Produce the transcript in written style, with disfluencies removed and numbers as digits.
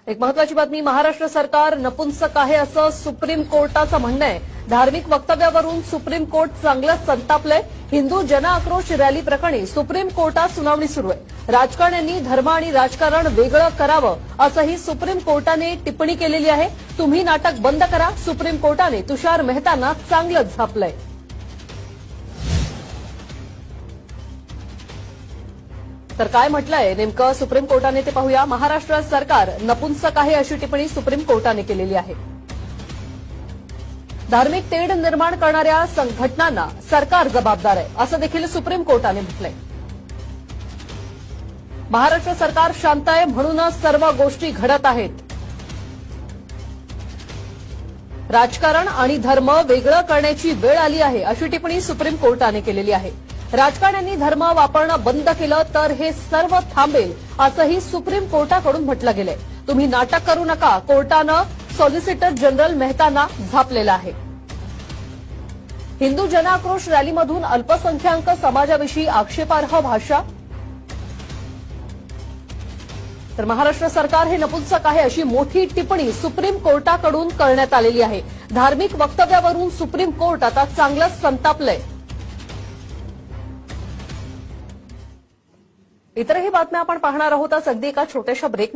एक महत्वाची बातमी, महाराष्ट्र सरकार नपुंसक आहे असं सुप्रीम कोर्टाचं म्हणणं आहे। धार्मिक वक्तव्यावरून सुप्रीम कोर्ट चांगलंच संतापलंय। हिंदू जनआक्रोश रॅली प्रकरणी सुप्रीम कोर्टात सुनावणी सुरू आहे। राजकारण्यांनी धर्म आणि राजकारण वेगळं करावं असंही सुप्रीम कोर्टाने टिप्पणी केलेली आहे। तुम्ही नाटक बंद करा, सुप्रीम कोर्टाने तुषार मेहतांना चांगलंच झापलंय। तर काय म्हटलंय नेमकं सुप्रीम कोर्टाने ते पाहूया। महाराष्ट्र सरकार नपुंसक आहे अशी टिप्पणी सुप्रीम कोर्टाने केलेली आहे। धार्मिक तेढ निर्माण करणाऱ्या संघटनांना सरकार जबाबदार आहे असं देखील सुप्रीम कोर्टाने म्हटलंय। महाराष्ट्र सरकार शांत आहे म्हणूनच सर्व गोष्टी घडत आहेत। राजकारण आणि धर्म वेगळं करण्याची वेळ आली आहे अशी टिप्पणी सुप्रीम कोर्टाने केलेली आहे। राजकारण्यांनी धर्म वापरणं बंद केलं तर हे सर्व थांबेल असंही सुप्रीम कोर्टाकडून म्हटलं गेलंय। तुम्ही नाटक करू नका, कोर्टानं सॉलिसिटर जनरल मेहतांना झापलेलं आहे। हिंदू जनआक्रोश रॅलीमधून अल्पसंख्याक समाजाविषयी आक्षेपार्ह भाषा, तर महाराष्ट्र सरकार हे नपुंसक आहे अशी मोठी टिप्पणी सुप्रीम कोर्टाकडून करण्यात आलेली आहे। धार्मिक वक्तव्यावरून सुप्रीम कोर्ट आता चांगलंच संतापलंय। इतरही बातम्या आपण पाहणार आहोत अगदी एका छोट्याशा ब्रेक